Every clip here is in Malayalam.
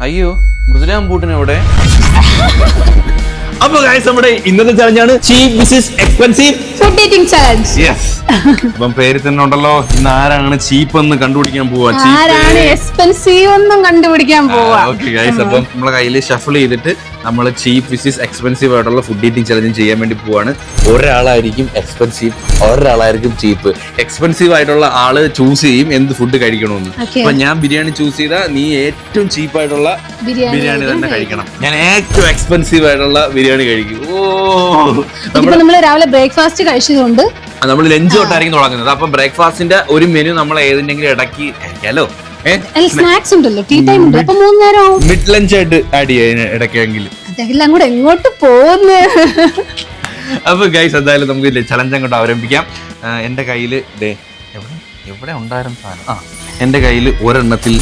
അയ്യോ മൃദുലാമ്പൂട്ടിന് എവിടെ? അപ്പൊ ഗൈസ് നമ്മുടെ ഇന്നത്തെ ചലഞ്ചാണ് cheap vs expensive food eating challenge. Yes. അപ്പം പേര് തന്നെ ഉണ്ടല്ലോ, ഇന്ന് ആരാണ് ചീപ്പ് എന്ന് കണ്ടുപിടിക്കാൻ പോവാ. ആരാണ് എക്സ്പെൻസീവ് ഒന്നും കണ്ടുപിടിക്കാൻ പോവാ. ഓക്കെ ഗൈസ്, അപ്പം നമ്മളെ കയ്യിൽ ഷഫിൾ ചെയ്തിട്ട് നമ്മൾ ചീപ്പ് വിസസ് എക്സ്പെൻസീവ് ആയിട്ടുള്ള ഫുഡ് ഈറ്റിംഗ് ചലഞ്ച് ചെയ്യാൻ വേണ്ടി പോവാണ്. ഒരാളായിരിക്കും എക്സ്പെൻസീവ്, ഒരാളായിരിക്കും ചീപ്പ്. എക്സ്പെൻസീവ് ആയിട്ടുള്ള ആള് ചൂസ് ചെയ്യും എന്ത് ഫുഡ് കഴിക്കണമെന്ന്. അപ്പൊ ഞാൻ ബിരിയാണി ചൂസ് ചെയ്താൽ നീ ഏറ്റവും ചീപ്പ് ആയിട്ടുള്ള ബിരിയാണി തന്നെ കഴിക്കണം. ഞാൻ ഏറ്റവും എക്സ്പെൻസീവ് ആയിട്ടുള്ള ബിരിയാണി കഴിക്കും. നമ്മൾ രാവിലെ ബ്രേക്ക്ഫാസ്റ്റ് കഴിച്ചതുകൊണ്ട് നമ്മൾ ലഞ്ച് തൊട്ടായിരിക്കും തുടങ്ങുന്നത്. അപ്പൊ ബ്രേക്ക്ഫാസ്റ്റിന്റെ ഒരു മെനു നമ്മൾ ഏതെങ്കിലും ഇടയ്ക്ക് കഴിക്കാലോ. സ്നാക്സ് ഉണ്ടല്ലോ, ടീ ടൈം ഉണ്ട്. അപ്പൊ 3 നേരം മിഡ് ലഞ്ച് ആയിട്ട് ആഡ് ചെയ്യാൻ ഇടയ്ക്കെങ്കിലും. അതെല്ലാം കൂടെ എങ്ങോട്ട് പോകുന്നു. അപ്പൊ ഗൈസ് എന്തായാലും നമുക്ക് ചലഞ്ച് അങ്ങോട്ട് അവലംബിക്കാം. എന്റെ കയ്യില് എവിടെ ഉണ്ടായിരുന്ന സാധനം, എന്റെ കയ്യിൽ ഒരെണ്ണത്തിൽ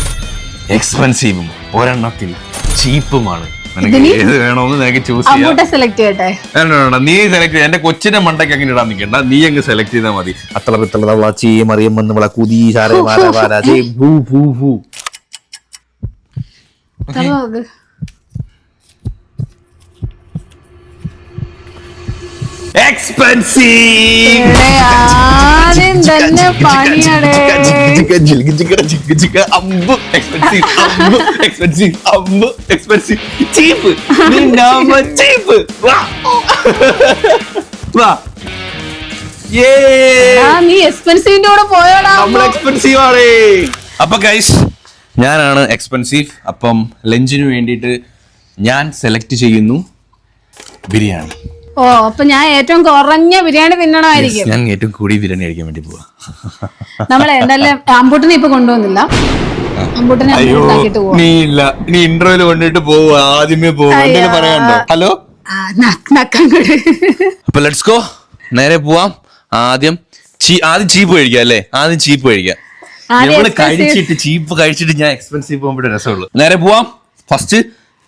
എക്സ്പെൻസീവും ഒരെണ്ണത്തിൽ ചീപ്പുമാണ്. ഏത് വേണമെന്ന് നിനക്ക് ചൂസ് ചെയ്യാം. സെലക്ട് ചെയ്യട്ടെ? നീ സെലക്ട് ചെയ്യാം. എന്റെ കൊച്ചിന്റെ മണ്ടയ്ക്ക് അങ്ങനെ ഇടാൻ നിൽക്കണ്ട, നീ അങ്ങ് സെലക്ട് ചെയ്താൽ മതി. എക്സ്പെൻസീവ് നീ എക്സ്പെൻസീവിന്റെ കൂടെ പോയോടാ. നമ്മൾ എക്സ്പെൻസീവ് ആണ്. അപ്പൊ ഗൈസ് ഞാനാണ് എക്സ്പെൻസീവ്. അപ്പം ലഞ്ചിന് വേണ്ടിയിട്ട് ഞാൻ സെലക്ട് ചെയ്യുന്നു ബിരിയാണി. ഓ, അപ്പൊ ഞാൻ ഏറ്റവും കുറഞ്ഞ ബിരിയാണി തിന്നണമായിരിക്കും. ഞാൻ ഏറ്റവും കൂടി ബിരിയാണി കഴിക്കാൻ വേണ്ടി പോവാ. നമ്മളെ എന്തായാലും അമ്പൂട്ടിനെ ഇപ്പൊ കൊണ്ടുവന്നില്ല. അമ്പൂട്ടിനെ നീ ഇല്ല, നീ ഇന്റർവ്യൂല് കൊണ്ടിട്ട് പോവാ. ആദ്യമേ പോവാ. പറയാനുണ്ടോ? ഹലോ, അപ്പൊ ലെറ്റ്സ് ഗോ, നേരെ പോവാം. ആദ്യം ചീപ്പ് കഴിക്കാം അല്ലേ? ആദ്യം ചീപ്പ് കഴിക്കാം. നമ്മള് കഴിച്ചിട്ട് ചീപ്പ് കഴിച്ചിട്ട് ഞാൻ എക്സ്പെൻസീവ് പോകുമ്പോഴേ രസമുള്ളൂ. നേരെ പോവാം. ഫസ്റ്റ്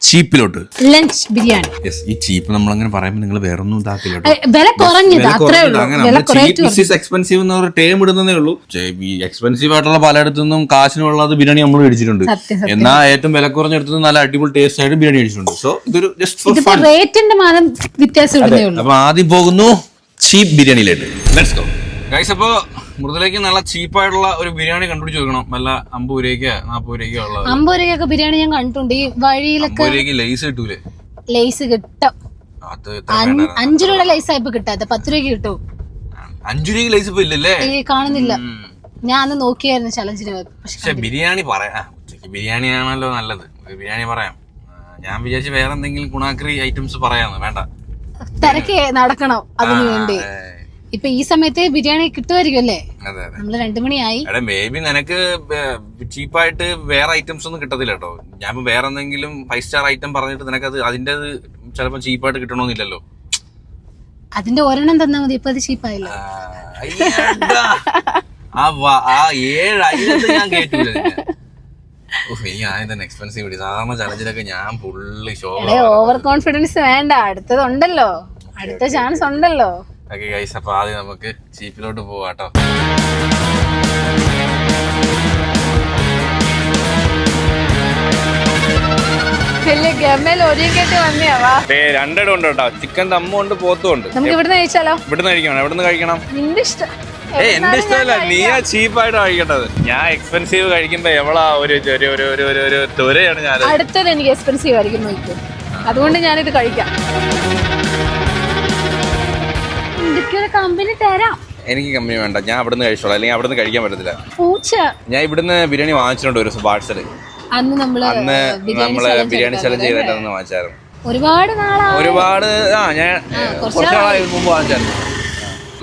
ചീപ്പിലോട്ട്, ലഞ്ച് ബിരിയാണി. ഈ ചീപ്പ് നമ്മളങ്ങനെ പറയുമ്പോൾ നിങ്ങൾ വേറൊന്നും ഇതാക്കില്ല. എക്സ്പെൻസീവ് എന്ന ഒരു ടേം ഇടുന്നതേ ഉള്ളൂ. ഈ എക്സ്പെൻസീവ് ആയിട്ടുള്ള പലയിടത്തുനിന്നും കാശിനുള്ളത് ബിരിയാണി നമ്മൾ മേടിച്ചിട്ടുണ്ട്. എന്നാൽ ഏറ്റവും വില കുറഞ്ഞെടുത്ത് നല്ല അടിപൊളി ടേസ്റ്റ് ആയിട്ട് ബിരിയാണി മേടിച്ചിട്ടുണ്ട്. സോ ഇതൊരു ജസ്റ്റ് ഫോർ ഫൺ. അപ്പൊ ആദ്യം പോകുന്നു ചീപ്പ് ബിരിയാണിയിലേക്ക്. Let's go guys. അപ്പൊ മൃദുലേക്ക് നല്ല ചീപ്പായിട്ടുള്ള ഒരു ബിരിയാണി കണ്ടുപിടിച്ച് വെക്കണം. നല്ല 50 രൂപയ്ക്ക് 40 രൂപയ്ക്ക് ഉള്ള 50 രൂപയ്ക്കൊക്കെ ബിരിയാണി ഞാൻ കണ്ടിട്ടുണ്ട്. ഈ വഴിയിലൊക്കെ ലേസ് കിട്ടൂലേ? ലേസ് കിട്ടും. 5 രൂപയുടെ ലേസ് ആയിപ്പോ കിട്ടാത്ത 10 രൂപയ്ക്ക് കിട്ടും. 5 രൂപയ്ക്ക് ലേസ് ഇപ്പൊ ഇല്ലല്ലേ? കാണുന്നില്ല. ഞാൻ അന്ന് നോക്കിയായിരുന്നു ചലഞ്ചിന്. പക്ഷെ ബിരിയാണി പറയാം, ഉച്ചക്ക് ബിരിയാണി ആണല്ലോ നല്ലത്. ബിരിയാണി പറയാം. ഞാൻ വിചാരിച്ചു വേറെ എന്തെങ്കിലും ഗുണാക്രി ഐറ്റംസ് പറയാന്ന്. വേണ്ട, തിരക്ക് നടക്കണം അതിനു വേണ്ടി. ഇപ്പൊ ഈ സമയത്ത് ബിരിയാണി കിട്ടുമായിരിക്കും അല്ലേ? നമ്മള് 2 മണിയായി. മേ ബി നിനക്ക് ചീപ്പായിട്ട് വേറെ ഐറ്റംസ് ഒന്നും കിട്ടത്തില്ല കേട്ടോ. ഞാൻ വേറെ എന്തെങ്കിലും 5 സ്റ്റാർ ഐറ്റം പറഞ്ഞിട്ട് നിനക്കത് അതിന്റെ ചിലപ്പോ ചീപ്പായിട്ട് കിട്ടണമെന്നില്ലല്ലോ. അതിന്റെ ഒരെണ്ണം തന്നാ മതി. ഇപ്പൊ അത് ചീപ്പായില്ല. ഞാൻ കേട്ടില്ല. എക്സ്പെൻസീവ് സാധാരണ ചലഞ്ചിലൊക്കെ ഞാൻ ഫുള്ള് ഷോ. ഓവർ കോൺഫിഡൻസ് വേണ്ട, അടുത്തതുണ്ടല്ലോ, അടുത്ത ചാൻസ് ഉണ്ടല്ലോ. ഓക്കെ ഗൈസ്, അപ്പൊ ആദ്യം നമുക്ക് ചീപ്പിലോട്ട് പോവാട്ടോ. രണ്ടിടം ഉണ്ട് കേട്ടോ. ചിക്കൻ ദമ്മും ഉണ്ട്, പോത്തും ഉണ്ട്. നമുക്ക് ഇവിടുന്ന് കഴിച്ചാലോ? ഇവിടുന്ന് കഴിക്കണം. എവിടുന്ന് കഴിക്കണം? നിന്റെ ഇഷ്ടം. എന്റെ ഇഷ്ടമല്ല, നീയാ ചീപ്പായിട്ട് കഴിക്കേണ്ടത്. ഞാൻ എക്സ്പെൻസീവ് കഴിക്കുമ്പോ എവളാ ഒരു തൊരയാണ് ഞാൻ. അടുത്തത് എനിക്ക് എക്സ്പെൻസീവ് ആയിരിക്കും നോക്കും. അതുകൊണ്ട് ഞാനിത് കഴിക്കാം. കമ്പനി തരാം. എനിക്ക് കമ്പനി വേണ്ട, ഞാൻ അവിടുന്ന് കഴിച്ചോളാം. അല്ലെങ്കിൽ അവിടുന്ന് കഴിക്കാൻ പറ്റത്തില്ല. പൂച്ച. ഞാൻ ഇവിടുന്ന് ബിരിയാണി വാങ്ങിച്ചിട്ടുണ്ട് ഒരു പാഴ്സല്. അന്ന് നമ്മള് ബിരിയാണി ചലഞ്ച് ചെയ്തിട്ട് അന്ന് വാങ്ങിച്ചായിരുന്നു. ഒരുപാട് ഞാൻ കുറച്ച് നാളായി മുമ്പ് വാങ്ങിച്ചായിരുന്നു.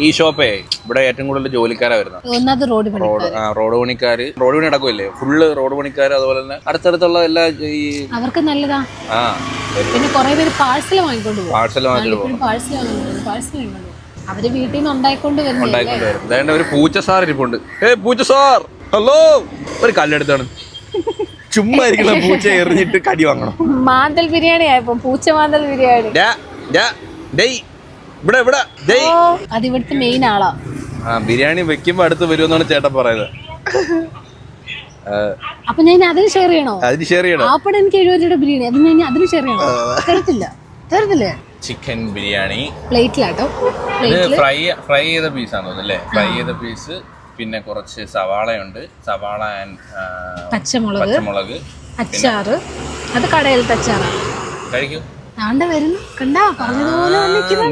ഈ ഷോപ്പേ ഇവിടെ ഏറ്റവും കൂടുതൽ ജോലിക്കാരാ വരുന്നത്. റോഡ് പണിക്കാര്, റോഡ് പണി നടക്കുമല്ലേ, ഫുള്ള് റോഡ് പണിക്കാര്. അതുപോലെ തന്നെ അടുത്തടുത്തുള്ള എല്ലാ അവർക്ക് നല്ലതാ. പിന്നെ കുറെ പേര് പാഴ്സൽ വാങ്ങിക്കൊണ്ട് പോകും. അവര് വീട്ടിൽ നിന്ന് ഉണ്ടായിക്കൊണ്ട് വരുന്നുണ്ട്. ഒരു പൂച്ച സാർ ഇരിപ്പുണ്ട്. പൂച്ച സാർ, ഹലോ. ഒരു കല്ലെടുത്താണ് ചുമ്മാ ഇരിക്കുന്ന പൂച്ച എറിഞ്ഞിട്ട് കടി വാങ്ങണം. മാന്തൽ ബിരിയാണി ആയപ്പോ പൂച്ച മാന്തൽ ബിരിയാണി. അത് ഇവിടുത്തെ മെയിൻ ആളാ. ബിരിയാണി വെക്കുമ്പോ അടുത്ത് വരുമെന്നാണ് ചേട്ടൻ പറയുന്നത്. അപ്പൊ ഞാൻ അതിന് ഷെയർ ചെയ്യണോ? അതിന് ഷെയർ ചെയ്യണം. ആപ്പടെ എനിക്ക് 70 രൂപയുടെ ബിരിയാണി, അത് ഞാൻ അതിന് ഷെയർ ചെയ്യണോ? തരത്തില്ലേ? ചിക്കൻ ബിരിയാണി പ്ലേറ്റിലാട്ടോ. ഇത് ഫ്രൈ ചെയ്ത പീസാണ് തോന്നുന്നല്ലേ? ഫ്രൈ ചെയ്ത പീസ്, പിന്നെ കുറച്ച് സവാളയുണ്ട്, സവാള ആൻഡ് പച്ചമുളക്, അച്ചാറ്. അത് കടയിലത്തെ അച്ചാറാണ്. കഴിക്കൂ. വരുന്നു കണ്ടാ, പറഞ്ഞതുപോലെ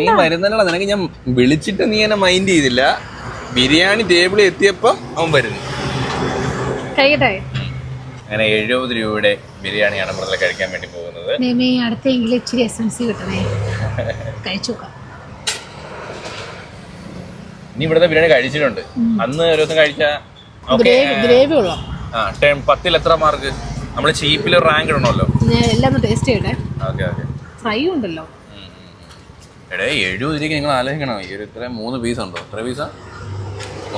നീ വരുന്നല്ലോ. നിനക്ക് ഞാൻ വിളിച്ചിട്ട് നീ എന്നെ മൈൻഡ് ചെയ്തില്ല. ബിരിയാണി ടേബിളിൽ എത്തിയപ്പോ അവൻ വരുന്നു. കഴിക്കട്ടെ. അങ്ങനെ 70 രൂപയുടെ ബിരിയാണിയാണ് നമ്മൾ കഴിക്കാൻ വേണ്ടി പോകുന്നത്. അടുത്തെങ്കിലും ഇച്ചിരി എസൻസ് കിട്ടണേ. കഴിച്ചു. നീ ഇവിടുത്തെ ബിരിയാണി കഴിച്ചിട്ടുണ്ട്. അന്ന് ഒരു ദിവസം കഴിച്ച ഗ്രേവി ഉള്ള 10ൽ എത്ര മാർക്ക്? നമ്മള് ചീപ്പിൽ റാങ്ക് ഇടണല്ലോ. എല്ലാം ടേസ്റ്റ് ചെയ്യട്ടെ. ഫ്രൈ ഉണ്ടല്ലോ. എടേ 70 രൂപയ്ക്ക് നിങ്ങൾ ആലോചിക്കണം. ഈ ഒരു ഇത്ര 3 പീസ് ഉണ്ടോ? എത്ര പീസാ?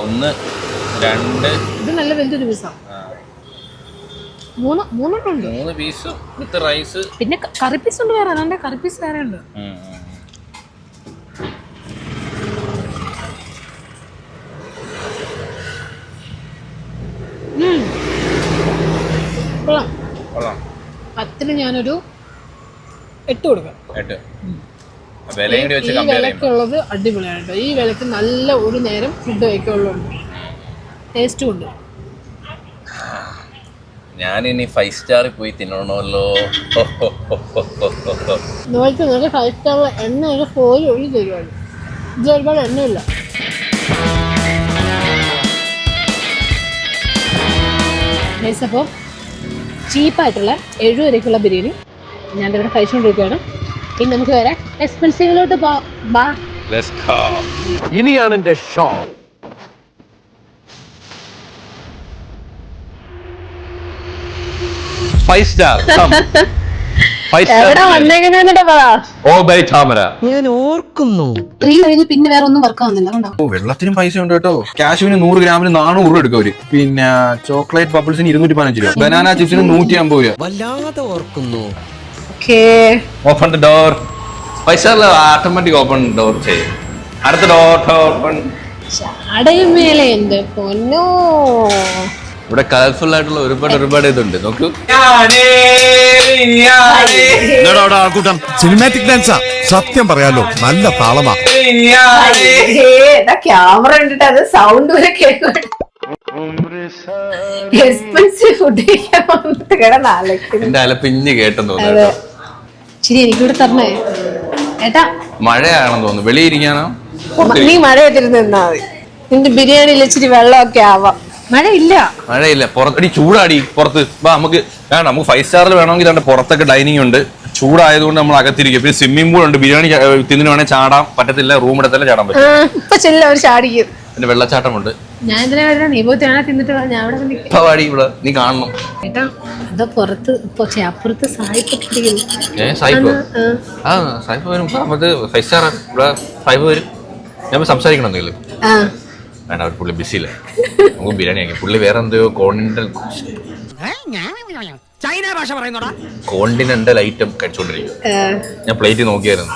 1 2 ഇത് നല്ല വലിയൊരു പീസാണ്. 3 പീസ് വിത്ത് റൈസ്. പിന്നെ കറി പീസ് ഉണ്ട് വേറെ. അതാണ്ട് കറി പീസ് വേറെ ഉണ്ട്. കൊള്ളാം. 10ന് ഞാനൊരു 8 കൊടുക്കാം. 8. ഈ വിലക്കുള്ളത് അടിപൊളിയാണ്. ഈ വിലക്ക് നല്ല ഒരു നേരം ഫുഡ് കഴിക്കുള്ളൂ. ടേസ്റ്റും ഉണ്ട്. ഞാനിനി 5 സ്റ്റാറിൽ പോയി തിന്നണമല്ലോ. നോക്കി 5 സ്റ്റാറിൽ എണ്ണ ഒരു ഫോയിൽ ഒഴി തരുവാണ്. ഇത് ഒരുപാട് എണ്ണയില്ല. അപ്പോൾ ചീപ്പായിട്ടുള്ള 70 രൂപയ്ക്കുള്ള ബിരിയാണി ഞാൻ ഇവിടെ കഴിച്ചുകൊണ്ടിരിക്കുകയാണ്. ഇനി നമുക്ക് വേറെ എക്സ്പെൻസീവിലോട്ട് പോവാം. ഇനിയാണ് എന്റെ ഷോ. Five star. ഞാൻ ഓർക്കുന്നു. പിന്നെ വേറെ ഒന്നും വർക്ക് ആവുന്നില്ല. വെള്ളത്തിനും പൈസ ഉണ്ട് കേട്ടോ. കാഷ്യൂവിന് 100 ഗ്രാമിന് 400 രൂപ എടുക്കും അവര്. പിന്നെ ചോക്ലേറ്റ് ബബിൾസിന് 215 രൂപ. ബനാന ചിപ്സിന് 150 രൂപ. വല്ലാതെ ഓർക്കുന്നു. Open the door. പൈസ ഓട്ടോമാറ്റിക് ഓപ്പൺ ഡോർ ചെയ്യും. അടുത്ത ഡോർ ഓപ്പൺ. ഇവിടെ കളർഫുൾ ആയിട്ടുള്ള ഒരുപാട് ഇതുണ്ട്. നോക്കൂ. സിനിമാറ്റിക് ഡാൻസാ. സത്യം പറയാലോ, നല്ല താളമാ. ക്യാമറ കണ്ടിട്ട് അത് സൗണ്ട് വരെ കേൾക്കും. എക്സ്പെൻസീവ് ഫുഡ് എന്റെ അലപ്പിഞ്ഞ് കേട്ടെന്ന് തോന്നുന്നു. ശരി, എനിക്കിവിടെ തരണേ ഏട്ടാ. മഴയാണെന്ന് തോന്നുന്നു. വെളിയിരിക്കാനോ? നീ മഴ എത്തിരുന്ന് നിന്നാ മതി. നിന്റെ ബിരിയാണിയിൽ ഇച്ചിരി വെള്ളമൊക്കെ ആവാം. മഴയില്ല. പുറത്തടി ചൂടാടി. പുറത്ത് വാ. നമുക്ക് 5 സ്റ്റാറിൽ വേണമെങ്കിൽ രണ്ട് പുറത്തൊക്കെ ഡൈനിങ് ഉണ്ട്. ചൂടായതുകൊണ്ട് നമ്മൾ അകത്തിരിക്കും. പിന്നെ സ്വിമ്മിംഗ് പൂൾ ഉണ്ട്. ബിരിയാണി തിന്നിന് വേണേൽ ചാടാൻ പറ്റത്തില്ല. റൂം എടുത്തല്ലേ ചാടാൻ പറ്റും. പിന്നെ വെള്ളച്ചാട്ടമുണ്ട്. പാടി ഇവിടെ നീ കാണണം. സായിപ്പ് വരും. 5 സ്റ്റാർ ഇവിടെ. സായിപ്പ് വരും. ഞാൻ സംസാരിക്കണം എന്തെങ്കിലും. വേണ്ട, അവർ പുള്ളി ബിസിയില്ല. നമുക്ക് ബിരിയാണി ആക്കി. പുള്ളി വേറെ എന്തോ കോണ്ടിനെന്റൽ ഐറ്റം കഴിച്ചോണ്ടിരിക്കും. ഞാൻ പ്ലേറ്റ് നോക്കിയായിരുന്നു.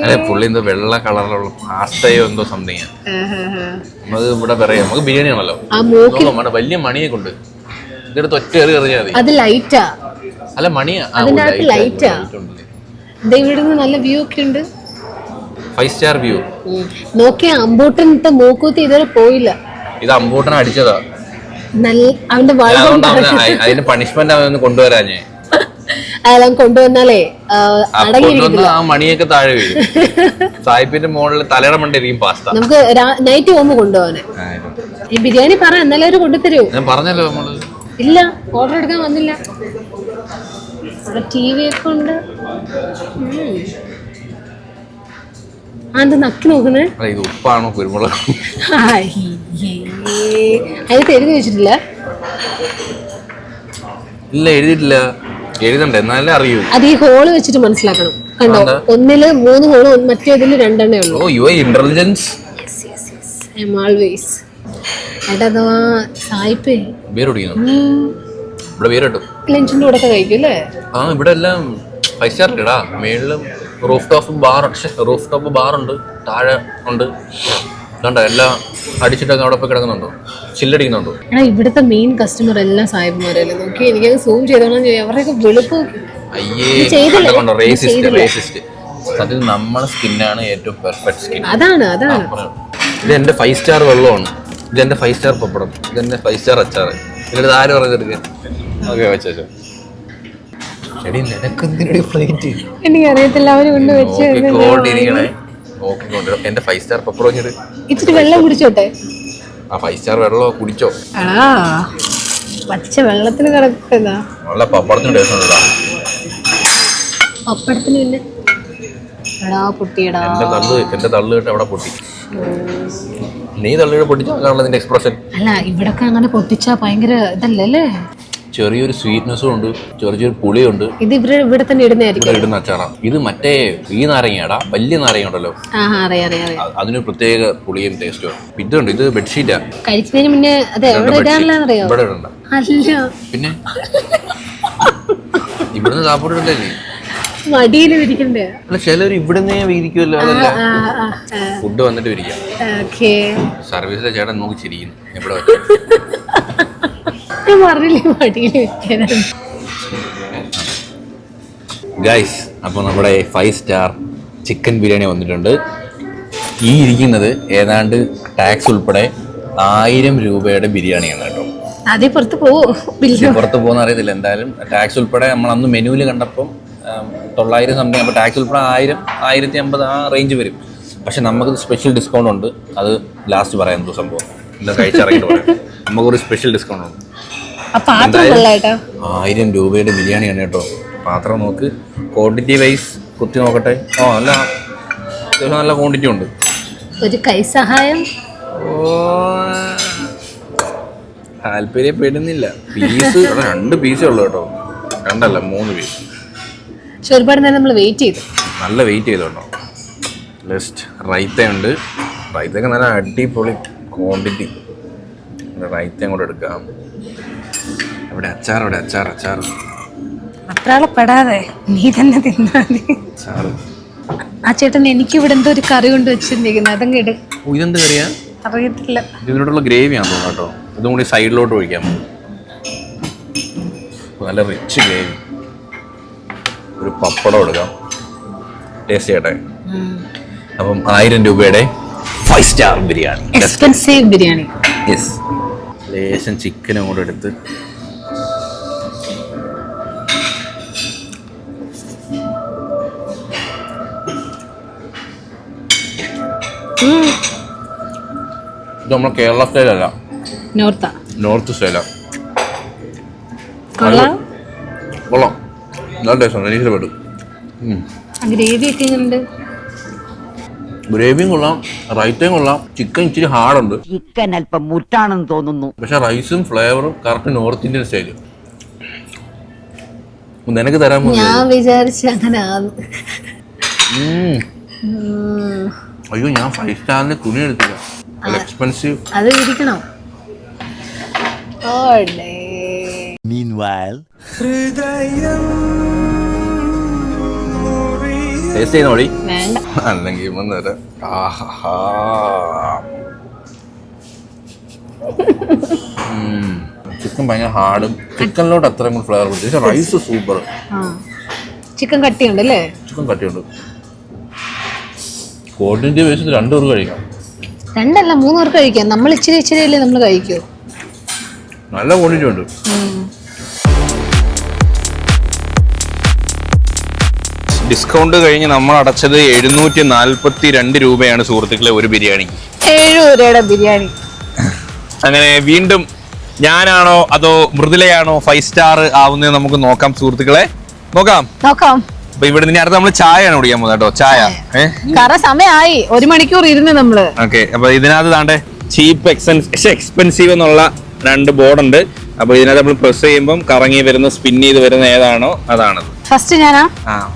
അല്ലെ, പുള്ളി എന്തോ വെള്ള കളറിലുള്ള പാസ്തയോ എന്തോ സംതിങ്. നമുക്ക് ഇവിടെ പറയാം. നമുക്ക് ബിരിയാണി ആണല്ലോ. വലിയ മണിയെ കൊണ്ട് ഇതെടുത്ത് ഒറ്റ എറിഞ്ഞാൽ മതി. അല്ല, മണിയാ. നല്ല വ്യൂ ഒക്കെ ഉണ്ട്. 5 സ്റ്റാർ വ്യൂ. നോക്കിയാ അമ്പൂട്ടനിട്ട് മൂക്കൂത്തി ഇതുവരെ പോയില്ല. ഇത് അമ്പൂട്ടനെ അടിച്ചതാ. അവന്റെ അതിന് പണിഷ്മെന്റ് അവൻ കൊണ്ടുവരാഞ്ഞേ. അതെല്ലാം കൊണ്ടുവന്നാലേ ആ മണിയൊക്കെ താഴെ വീഴും. സായിപ്പിന്റെ മുകളിൽ തലയുടെ മണ്ടിരിക്കും പാസ്ത. നമുക്ക് നൈറ്റ് പോകുമ്പോ കൊണ്ടുപോകാന്. ഈ ബിരിയാണി പറ, എന്നാലും അവര് കൊണ്ടുതരൂ. ഞാൻ പറഞ്ഞല്ലോ നമ്മള്. ഇല്ല, ഓർഡർ എടുക്കാൻ വന്നില്ല. TV ഒക്കെ ഉണ്ട്. അത് നക്കി നോക്കുന്നേ. ഇത് ഉപ്പാണോ കുരുമുളക്? അതിനകത്ത് എഴുതി വെച്ചിട്ടില്ല. ഇല്ല, എഴുതിയിട്ടില്ല. എഴുതണ്ടേ, എന്നാലേ അറിയൂ. അത് ഈ ഹോള് വെച്ചിട്ട് മനസ്സിലാക്കണം. കണ്ടോ, ഒന്നില് 3 ഹോള്, മറ്റേതില് 2 ഉള്ളൂ. Oh, you are intelligence. I am always. ഏട്ടാ സായിപ്പേ ബിയർ കുടിക്കുന്നു. ഇവിടെ ബിയർ കിട്ടും. ലഞ്ചിന്റെ കൂടെ കഴിക്കും അല്ലേ? ഇവിടെ എല്ലാം 5 സ്റ്റാർ ഇല്ലടാ. മേളിലും റൂഫ് ടോപ്പ് ബാർ ഉണ്ട്. താഴെ ഉണ്ട്. കണ്ടോ എല്ലാം അടിച്ചിട്ടൊക്കെ അവിടെ പോയി കിടക്കുന്നുണ്ടോ, ചില്ലടിക്കുന്നുണ്ടോ? എടാ ഇവിടുത്തെ മെയിൻ കസ്റ്റമർ എല്ലാം സാഹിബ്മാരല്ലേ, നോക്കി എനിക്ക് സൂം ചെയ്തോളാം ചെയ്യാം, അവരുടെയൊക്കെ വെളുപ്പ് അയ്യേ കണ്ടോ, റേസിസ്റ്റ്. സത്യത്തിൽ നമ്മളെ സ്കിന്നാണ് ഏറ്റവും പെർഫെക്റ്റ് സ്കിൻ. അതാണ് ഇത് എന്റെ 5 സ്റ്റാർ വെള്ളമാണ്, ഇത് എന്റെ 5 സ്റ്റാർ പപ്പടം, ഇത് എന്റെ 5 സ്റ്റാർ അച്ചാറ്. ഇതിനടുത്ത് ആര് പറഞ്ഞെടുക്കാൻ? ഓക്കെ വെച്ചോ. എടി നിനക്കെന്തിനടി ഫ്ലൈറ്റ്? എനിക്കറിയത്തില്ല, അവര് കൊണ്ട് വെച്ച് നോക്കിക്കൊണ്ട് എന്റെ 5 സ്റ്റാർ പപ്പടം ഇച്ചിരി വെള്ളം കുടിച്ചോട്ടെ. ആ 5 സ്റ്റാർ വെള്ളം കുടിച്ചോ. പച്ച വെള്ളത്തിന് കിടക്കുന്നതാ, നല്ല പപ്പടത്തിന് ടേസ്റ്റ് ഉണ്ടോ? പപ്പടത്തിന് പിന്നെ പൊട്ടിയടാ. എന്റെ തള്ളു കേട്ട് അവിടെ പൊട്ടി. നീ തള്ളിയുടെ പൊട്ടിച്ചാണല്ലോ നിന്റെ എക്സ്പ്രഷൻ. അല്ല ഇവിടൊക്കെ അങ്ങനെ പൊട്ടിച്ചാ ഭയങ്കര ഇതല്ലേ, ചെറിയൊരു സ്വീറ്റ്നെസ്സും ഉണ്ട്, ചെറിയൊരു പുളിയുണ്ട്. ഇത് ഇവിടെ തന്നെ ഇടുന്നതായിരിക്കും, ഇടുന്ന അച്ചാറാ ഇത്. മറ്റേ ഈ നാരങ്ങയാടാ, വലിയ നാരങ്ങ ഉണ്ടല്ലോ, അതിന് പ്രത്യേക പുളിയും ടേസ്റ്റും. ഇതുണ്ട്, ഇത് ബെഡ്ഷീറ്റാ. കഴിക്കുന്നതിന് മുന്നേ അത് എവിടെ ഇടാനുള്ളറിയോ? ഇവിടെ ഇടണ്ട. അല്ല പിന്നെ ഇവിടുന്ന് കാപ്പോട്ട് ഇടണ്ടല്ലേ, മടിയിൽ വിരിക്കണ്ടേ? അല്ല ചിലർ ഇവിടുന്നേ വിരിക്കുമല്ലോ, അതല്ല ഫുഡ് വന്നിട്ട് വിരിക്കാം. സർവീസിലെ ചേട്ടൻ നോക്കി ചിരിക്കുന്നു എവിടെ വെച്ചാൽ. പറഞ്ഞില്ലേ മടിയിൽ വിരിക്കാനാണ്. ഗൈസ്, അപ്പോൾ നമ്മുടെ 5 സ്റ്റാർ ചിക്കൻ ബിരിയാണി വന്നിട്ടുണ്ട്. ഈ ഇരിക്കുന്നത് ഏതാണ്ട് ടാക്സ് ഉൾപ്പെടെ 1000 രൂപയുടെ ബിരിയാണിയാണ് കേട്ടോ. അതേ പുറത്ത് പോവോ? പുറത്ത് പോകുന്ന അറിയത്തില്ല, എന്തായാലും ടാക്സ് ഉൾപ്പെടെ നമ്മൾ അന്ന് മെനുവിൽ കണ്ടപ്പം 900 സംതിങ്, അപ്പോൾ ടാക്സ് ഉൾപ്പെടെ 1000, 1050 ആ റേഞ്ച് വരും. പക്ഷെ നമുക്കത് സ്പെഷ്യൽ ഡിസ്കൗണ്ട് ഉണ്ട്, അത് ലാസ്റ്റ് പറയാം എന്തോ സംഭവം, എന്താ കഴിച്ചിറങ്ങിയിട്ട് പറയാം. നമുക്കൊരു സ്പെഷ്യൽ ഡിസ്കൗണ്ട് ഉണ്ട്. 1000 രൂപയുടെ ബിരിയാണിയാണ് കേട്ടോ. പാത്രം നോക്ക്, ക്വാണ്ടിറ്റി വൈസ് കുത്തി നോക്കട്ടെ. നല്ല അത്യാവശ്യം നല്ല ക്വാണ്ടിറ്റി ഉണ്ട്. ഒരു കൈ സഹായം താല്പര്യപ്പെടുന്നില്ല. പീസ് 2 പീസേ ഉള്ളു കേട്ടോ, 2 അല്ല 3 പീസ്. ഒരുപാട് നേരം നമ്മൾ വെയിറ്റ് ചെയ്തു, നല്ല വെയിറ്റ് ചെയ്തോട്ടോ. ലെസ്റ്റ് റൈത്തയുണ്ട്, റൈത്തൊക്കെ നല്ല അടിപൊളി ക്വാണ്ടിറ്റി. റൈത്തയും കൂടെ എടുക്കാം. ഇവിടെ അച്ചാർ അത്ര പെടാതെ നീ തന്നെ തിന്നാതി. ആ ചേട്ടൻ എനിക്ക് ഇവിടെ എന്തോ ഒരു കറി കൊണ്ട് വെച്ചിരിക്കുന്നത്, അതങ്ങ് ഇട്. ഇതെന്ത് കറിയാ അറിയത്തില്ല, ഇതിനോടുള്ള ഗ്രേവിയാണെന്ന് തോന്നുന്നു കേട്ടോ. ഇതും കൂടി സൈഡിലോട്ട് ഒഴിക്കാം, നല്ല റിച്ച് ഗ്രേവി. ഒരു പപ്പടം എടുക്കാം, ടേസ്റ്റ് ചെയ്യട്ടെ. അപ്പം 1000 രൂപയുടെ 5 star biryani, expensive biryani. Yes. ലേശം ചിക്കനും കൂടെ എടുത്ത് ഇത് നമ്മളെ കേരള സ്റ്റൈലല്ല, നോർത്ത് സ്റ്റൈലാണ്. കൊള്ളാം, നല്ല ടേസ്റ്റ് ഉണ്ട്, എനിക്ക് ഇഷ്ടപ്പെട്ടു. ഗ്രേവിയും കൊള്ളാം, റൈത്തയും കൊള്ളാം. ചിക്കൻ ഇച്ചിരി ഹാർഡുണ്ട്, ചിക്കൻ അല്പം മുറ്റാണെന്ന് തോന്നുന്നു. പക്ഷെ റൈസും ഫ്ലേവറും കറക്റ്റ് നോർത്ത് ഇന്ത്യൻ സ്റ്റൈല്. നിനക്ക് തരാൻ ഞാൻ വിചാരിച്ച അങ്ങനെ. അയ്യോ, ഞാൻ 5 സ്റ്റാറിന് തുണി എടുത്തില്ല, എക്സ്പെൻസീവ്. അത് ഇരിക്കണം. ടേസ്റ്റ് ചെയ്യുന്നോടി, വേണ്ട അല്ലെങ്കിൽ ചിക്കൻ ഭയങ്കര ഹാർഡും, ചിക്കനിലോട്ട് അത്രയും കൂടി ഫ്ലേവർ കൊടുത്തു. പക്ഷെ റൈസ് സൂപ്പർ. ചിക്കൻ കട്ടിയുണ്ട് അല്ലേ? ചിക്കൻ കട്ടിയുണ്ട്. ക്വാണ്ടിറ്റി വെച്ചിട്ട് 2 പേർക്ക് കഴിക്കാം. 2 അല്ല 3 പേർക്ക് കഴിക്കാം. നമ്മൾ ഇച്ചിരി അല്ലേ നമ്മൾ കഴിക്കൂ. നല്ല ക്വാണ്ടിറ്റി ഉണ്ട്. ഡിസ്കൗണ്ട് കഴിഞ്ഞ് നമ്മൾ അടച്ചത് 742 രൂപയാണ് സുഹൃത്തുക്കളെ ഒരു ബിരിയാണി. 7 രൂപയുടെ ബിരിയാണി. അങ്ങനെ വീണ്ടും ഞാനാണോ അതോ മൃദുലയാണോ 5 സ്റ്റാർ ആവുന്നത് നമുക്ക് നോക്കാം സുഹൃത്തുക്കളെ. നോക്കാം. അപ്പൊ ഇവിടെ നിന്ന് അടുത്ത് നമ്മള് ചായയാണ് കുടിക്കാൻ പോകുന്നത് കേട്ടോ. ചായ സമയമായി, 1 മണിക്കൂർ ഇരുന്ന് നമ്മള്. ഓക്കെ, അപ്പൊ ഇതിനകത്ത് താണ്ടെ ചീപ്പ് എക്സ്പെൻസീവ് എന്നുള്ള 2 ബോർഡുണ്ട്. അപ്പൊ ഇതിനകത്ത് നമ്മൾ പ്രസ് ചെയ്യുമ്പോൾ കറങ്ങി വരുന്ന സ്പിൻ ചെയ്ത് വരുന്ന ഏതാണോ അതാണ് ഫസ്റ്റ് ഞാനാ.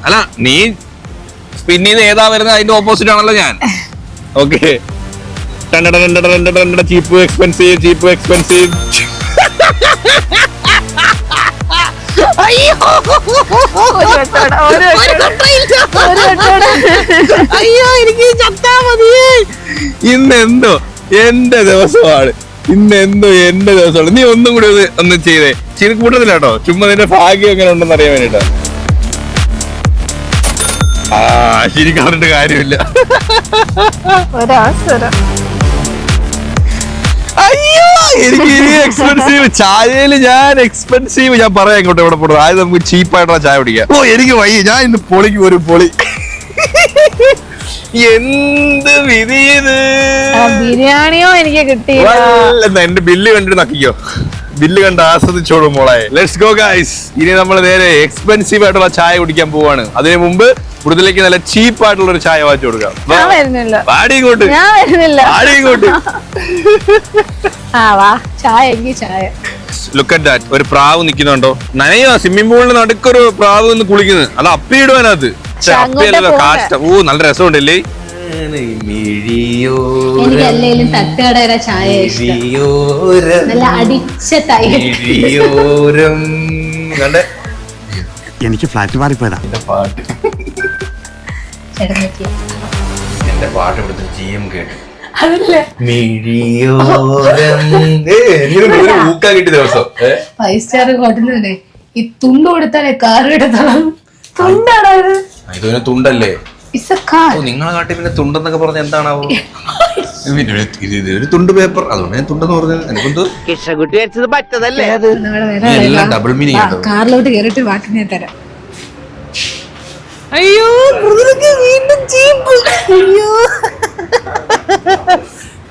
അല്ല, നീ സ്പിൻ ചെയ്ത് ഏതാ വരുന്നത് അതിന്റെ ഓപ്പോസിറ്റ് ആണല്ലോ ഞാൻ. ഓക്കെ, ചീപ്പ് എക്സ്പെൻസീവ്. അയ്യോ, അയ്യോ, എനിക്ക് ചത്താ മതിയേ. ഇന്നെന്തോ എന്റെ ദിവസമാണ്, ഇന്നെന്തോ എന്റെ ദിവസമാണ്. നീ ഒന്നും കൂടി ഒന്ന് ചെയ്തേ. ചിരി കൂട്ടത്തില്ല കേട്ടോ, ചുമ്മാ നിന്റെ ഭാഗ്യം എങ്ങനെ ഉണ്ടെന്ന് അറിയാൻ വേണ്ടിട്ടാ. ശരിക്കും പറഞ്ഞിട്ട് കാര്യമില്ല. അയ്യോ എനിക്ക് ഇനി എക്സ്പെൻസീവ് ചായയില് ഞാൻ എക്സ്പെൻസീവ് ഞാൻ പറയാം ഇങ്ങോട്ട് എവിടെ പോടും. ആദ്യം നമുക്ക് ചീപ്പായിട്ടുള്ള ചായ കുടിക്കാം. ഓ എനിക്ക് വയ്യ, ഞാൻ ഇന്ന് പൊളിക്ക് ഒരു പൊളി. എന്ത് വിധിയത്. ബിരിയാണിയോ എനിക്ക് കിട്ടിയില്ല. എന്റെ ബില്ല് കണ്ടിട്ട് നക്കിക്കോ, ബില്ല് കണ്ട് ആസ്വദിച്ചോളൂ മോളെ. Let's go guys. ഇനി നമ്മൾ നേരെ എക്സ്പെൻസീവ് ആയിട്ടുള്ള ചായ കുടിക്കാൻ പോവാണ്. അതിനു മുമ്പ് കൂടുതലേക്ക് നല്ല ചീപ്പ് ആയിട്ടുള്ള ഒരു ചായ വാങ്ങിച്ചു കൊടുക്കാം. വാടി ഇങ്ങോട്ട്, വാടി ഇങ്ങോട്ട്. Look at that. ഒരു പ്രാവ് നിൽക്കുന്നുണ്ടോ? നനയോ സ്വിമ്മിംഗ് പൂളിന്റെ നടുക്കൊരു പ്രാവ് നിന്ന് കുളിക്കുന്നത്. അത് അപ്പിയിടുവാനകത്ത്. അപ്പിയല്ലോ കാഷ്ടം. ഓ നല്ല രസമുണ്ടല്ലേ. എനിക്കല്ലേലും തട്ടുകട ചായ നല്ല അടിച്ച തൈരും. എനിക്ക് ഫ്ലാറ്റ് മാറിപ്പോയതാ. പാട്ട് എന്റെ പാട്ട് ഇവിടുത്തെ GM കേട്ടു. കിട്ടിയ ദിവസം 5 സ്റ്റാർ ഹോട്ടലിലെ ഈ തുണ്ട് കൊടുത്താലേ കാറ് എടുത്തോളാം. തുണ്ടാണോ ഇതൊരു തുണ്ടല്ലേ? ഇത് നിങ്ങളെ നാട്ടിൽ പിന്നെ തുണ്ടെന്നൊക്കെ പറഞ്ഞ എന്താണാവോ? ഒരു തുണ്ട് പേപ്പർ, അതുകൊണ്ട് ഞാൻ തുണ്ടെന്ന് പറഞ്ഞത്. എനിക്കെന്തോ എല്ലാം ഡബിൾ മീനിങ്. കാറിലോട്ട് കയറിട്ട് വാക്ക് ഞാൻ തരാം. അയ്യോ വീണ്ടും ചീപ്പ്. അയ്യോ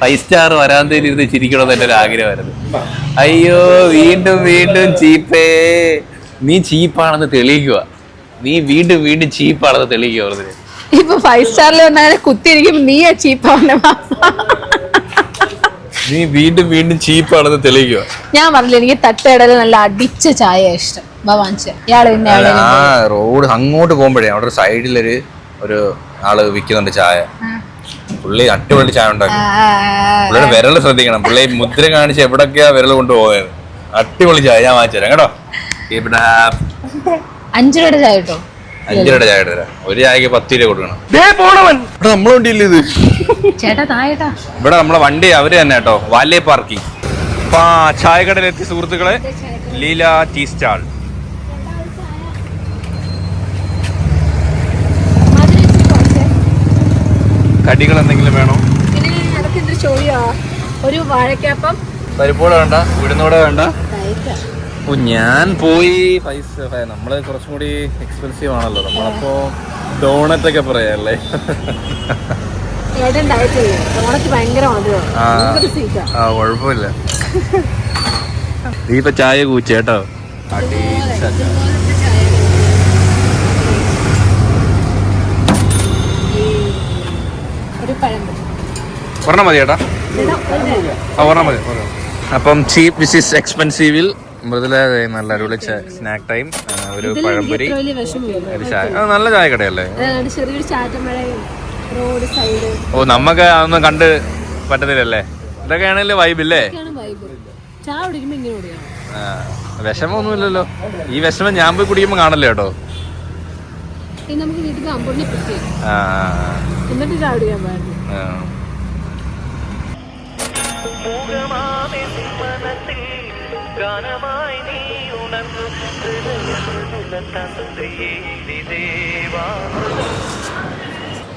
5 സ്റ്റാർ വരാന്തയിൽ ഇരുന്ന് ചിരിക്കണമെന്ന് എന്റെ ഒരു ആഗ്രഹമായിരുന്നു. അയ്യോ വീണ്ടും വീണ്ടും ചീപ്പേ. നീ ചീപ്പാണെന്ന് തെളിയിക്കുക. നീ വീണ്ടും വീണ്ടും ചീപ്പാണെന്ന് തെളിയിക്കുക. വെറുതെ ഇപ്പൊ 5 സ്റ്റാറിൽ വന്നാലും കുത്തിയിരിക്കും നീയാ ചീപ്പാവുന്ന. നീ വീണ്ടും വീണ്ടും ചീപ്പാണെന്ന് തെളിയിക്കുക. ഞാൻ പറഞ്ഞില്ല എനിക്ക് തട്ടുകടയിൽ നല്ല അടിച്ച ചായ ഇഷ്ടം. റോഡ് അങ്ങോട്ട് പോകുമ്പോഴേ അവിടെ ഒരു സൈഡിലൊരു ആള് വിൽക്കുന്നുണ്ട് ചായ. പുള്ളി അടിപൊളി ചായ ഉണ്ടാക്കും. പുള്ളിയുടെ വിരൽ ശ്രദ്ധിക്കണം. പുള്ളി മുദ്ര കാണിച്ച് എവിടൊക്കെയാ വിരൽ കൊണ്ടുപോകുന്നത്. അടിപൊളി ചായ ഞാൻ വാങ്ങിച്ചു തരാം കേട്ടോ. 5 രൂപയുടെ ചായ കേട്ടോ. 5 രൂപയുടെ ചായ തരാം. ഒരു ചായക്ക് 10 രൂപ കൊടുക്കണം. ഇവിടെ നമ്മളെ വണ്ടിയില്ല ഇത്. ചേട്ടാ താഴേട്ടാ. ഇവിടെ നമ്മളെ വണ്ടി അവര് തന്നെ കേട്ടോ. വാലേ പാർക്കിംഗ്. അപ്പൊ ചായക്കടയിലെത്തി സുഹൃത്തുക്കളെ. Leela tea stall. കടികൾ എന്തെങ്കിലും വേണോ? ഒരു വാഴക്കാപ്പം. പരിപ്പോടെ വേണ്ട, ഉഴുന്നോടെ വേണ്ട. ഞാൻ പോയി പൈസ നമ്മള് കുറച്ചും കൂടി എക്സ്പെൻസീവ് ആണല്ലോ. നമ്മളപ്പോ ഡോണറ്റ് ഒക്കെ പറയാല്ലേ. കുഴപ്പമില്ല. നീ ഇപ്പൊ ചായ കൂച്ചേട്ടോ. ഒരെണ്ണം മതി ചേട്ടാ. ഒരെണ്ണം മതി. അപ്പം ചീപ്പ് വിസിസ് എക്സ്പെൻസീവിൽ മൃദുല നല്ല അടിപൊളി സ്നാക്ക് ടൈം. ഒരു പഴംപൊരി, ഒരു ചായ. നല്ല ചായ കടയല്ലേ? ഓ നമ്മക്ക് അതൊന്നും കണ്ട് പറ്റത്തില്ലല്ലേ. ഇതൊക്കെ ആണല്ലേ വൈബില്ലേ? വിഷമൊന്നുമില്ലല്ലോ. ഈ വിഷമം ഞാൻ പോയി കുടിക്കുമ്പോ കാണല്ലേ കേട്ടോ.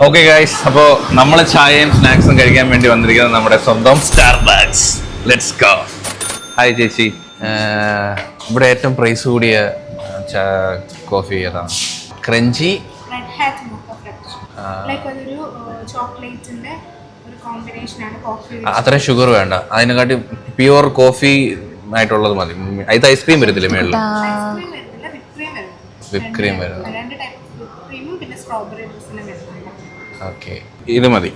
ഓക്കെ ഗൈസ്, അപ്പോ നമ്മള് ചായയും സ്നാക്സും കഴിക്കാൻ വേണ്ടി വന്നിരിക്കുന്നത് നമ്മുടെ സ്വന്തം സ്റ്റാർബക്സ്. Let's go. ഹായ് ചേച്ചി, ഇവിടെ ഏറ്റവും പ്രൈസ് കൂടിയ കോഫി ഏതാണ്? ക്രഞ്ചി അത്രയും ഷുഗർ വേണ്ട. അതിനെക്കാട്ടി പ്യുവർ കോഫി ആയിട്ടുള്ളത് മതി. ഇത് ഐസ്ക്രീം വരത്തില്ലേ മേളിൽ? വിപ്പ് ക്രീം വരും. ഓക്കെ, ഇത് മതി.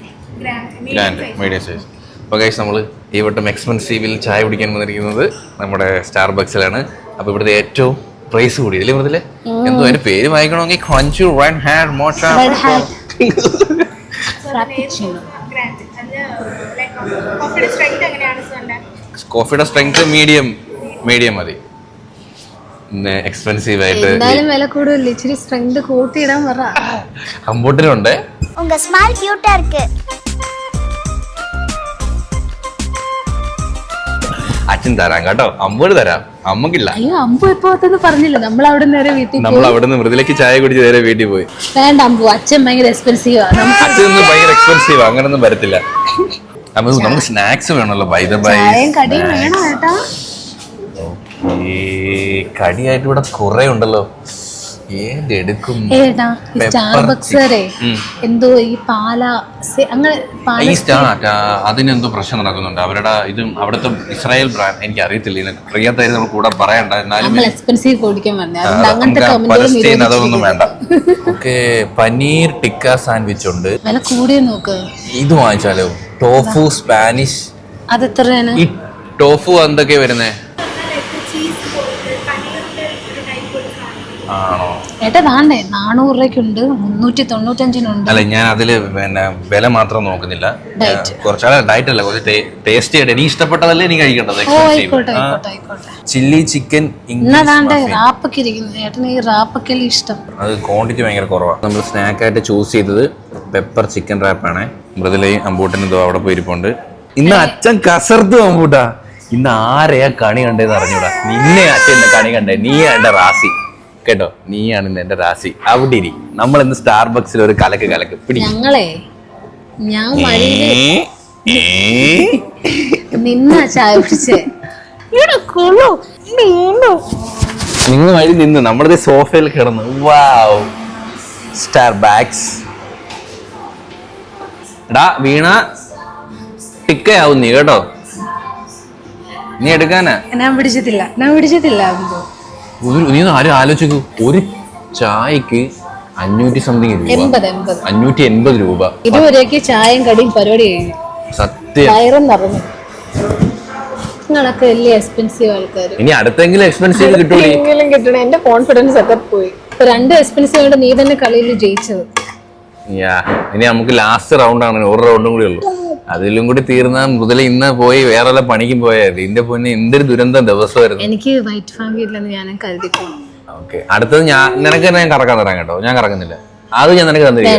Grand medium size. അപ്പോൾ ഗൈസ് നമ്മൾ ഈ വട്ടം എക്സ്പെൻസീവിൽ ചായ കുടിക്കാൻ വന്നിരിക്കുന്നത് നമ്മുടെ സ്റ്റാർബക്സിലാണ്. അപ്പോൾ ഇവിടുത്തെ ഏറ്റവും പ്രൈസ് കൂടി ഇതിലെ മൃതിലെ എന്തോ അതിന്റെ പേര് വായിക്കണമെങ്കിൽ crunchy red hat മോച്ച കോഫിയുടെ strength medium മതി. എക്സ്പെൻസീവ് ആയിട്ട് വില കൂടുതൽ ഇച്ചിരി സ്ട്രെങ്ത് കൂട്ടിയിടാൻ പറ. കമ്പോട്ടിലുണ്ട്. അച്ഛൻ തരാം കേട്ടോ, അമ്മോട് തരാം, അമ്മക്കില്ല. അയ്യോ അമ്പു എപ്പോന്ന് പറഞ്ഞില്ല, നമ്മൾ അവിടെ നേരെ വീട്ടിൽ നമ്മൾ അവിടെ നിന്ന് മൃദുലയ്ക്ക് ചായ കുടിച്ച് നേരെ വീട്ടിൽ പോയി. വേണ്ട അമ്പു, അച്ഛൻ ഭയങ്കര എക്സ്പെൻസീവാ. അച്ഛനൊന്നും ഭയങ്കര എക്സ്പെൻസീവ്, അങ്ങനൊന്നും വരത്തില്ല. നമുക്ക് സ്നാക്സ് വേണമല്ലോ. കടിയും വേണം കേട്ടാ. കടിയായിട്ട് ഇവിടെ കുറെ ഉണ്ടല്ലോ, ഏതെടുക്കും? ഏട്ടാ സ്റ്റാർബക്സ് എന്തോ ഈ പാല അങ്ങനെ അതിനെന്തോ പ്രശ്നം നടക്കുന്നുണ്ട്. അവരുടെ ഇതും അവിടുത്തെ ഇസ്രായേൽ ബ്രാൻഡ് എനിക്ക് അറിയത്തില്ല, അറിയാത്തായിരുന്നു നമ്മൾ കൂടെ പറയണ്ട. എന്നാലും അതൊന്നും വേണ്ട. ഓക്കെ, പനീർ ടിക്ക സാൻഡ്വിച്ച് ഉണ്ട്. വില കൂടിയ നോക്ക്. ഇത് വാങ്ങിച്ചാലോ? Tofu Spanish. അത് എത്രയാണ്? ഈ ടോഫു എന്തൊക്കെയാ വരുന്നേ? ആണോ ഏട്ടാ വേണ്ടേ? 400 രൂപയ്ക്കുണ്ട്, 395 അല്ല ഞാൻ അതില് പിന്നെ വില മാത്രം നോക്കുന്നില്ല. കുറച്ചാളെ ഡയറ്റ് അല്ല, കുറച്ച് ടേസ്റ്റി ആയിട്ട് എനിക്ക് ഇഷ്ടപ്പെട്ടതല്ലേ എനിക്ക് കഴിക്കേണ്ടത്. ചില്ലി ചിക്കൻ ഏട്ടന് ഈ റാപ്പൊക്കെ ഇഷ്ടം. അത് ക്വാണ്ടിറ്റി ഭയങ്കര കുറവാണ്. നമ്മൾ സ്നാക്ക് ആയിട്ട് ചൂസ് ചെയ്തത് പെപ്പർ ചിക്കൻ റാപ്പാണ്. മൃദുലയും അമ്പൂട്ടനും ഇതോ അവിടെ പോയിരിപ്പുണ്ട്. ഇന്ന് അച്ഛൻ കസർത്ത് അമ്പൂട്ടാ. ഇന്ന് ആരെയാ കണി കണ്ടേന്ന് അറിഞ്ഞൂടാ. നിന്നെ അച്ഛൻ കണി കണ്ടേ, നീയാ എന്റെ റാസി കേട്ടോ, നീയാണ് ഇന്ന് എന്റെ രാശി. അവിടെ ഇരി, നമ്മൾ ഇന്ന് സ്റ്റാർബക്സിൽ ഒരു കലക്ക് പിടി. ഞാൻ നിന്ന ചായ കുടിച്ചേ. നിങ്ങൾ വഴി നിന്ന് നമ്മുടെ സോഫയിൽ കിടന്നു. വാവ്, സ്റ്റാർബക്സ്. എടാ വീണ ടിക്കയാവും നീ കേട്ടോ, നീ എടുക്കാനാ. ഞാൻ പിടിച്ചിട്ടില്ല. നീ ആരും ആലോചിക്കൂ, ഒരു ചായക്ക് 500 സംതിങ് രൂപ, 580 രൂപ. 20 രൂപയ്ക്ക് ചായയും കടിയും പരിപാടി കഴിഞ്ഞു. സത്യം വയറും നിറഞ്ഞു. നിങ്ങളൊക്കെ വലിയ എക്സ്പെൻസീവ് ആൾക്കാർ. ഇനി അടുത്തെങ്കിലും എക്സ്പെൻസീവ് കിട്ടണം. എന്റെ കോൺഫിഡൻസ് ഒക്കെ പോയി. 2 എക്സ്പെൻസീവ് കൊണ്ട് നീ തന്നെ കളിയിൽ ജയിച്ചത്. ഇനി നമുക്ക് ലാസ്റ്റ് റൗണ്ട് ആണ്, ഒരു റൗണ്ടും കൂടി ഉള്ളു. അതിലും കൂടി തീർന്ന മുതൽ ഇന്ന് പോയി വേറെ വല്ല പണിക്കും പോയത്. ഇതിന്റെ പൊന്നെ എന്തൊരു ദുരന്തം ദിവസമായിരുന്നു. എനിക്ക് വൈറ്റ് ഫാങ്ക് ഇല്ലെന്ന് ഞാൻ കരുതിക്കോണം. ഓക്കെ, അടുത്തത് നിനക്ക് ഞാൻ കറക്കാൻ തരാം കേട്ടോ. ഞാൻ കറക്കുന്നില്ല, അത് ഞാൻ നിനക്ക് തന്നില്ല.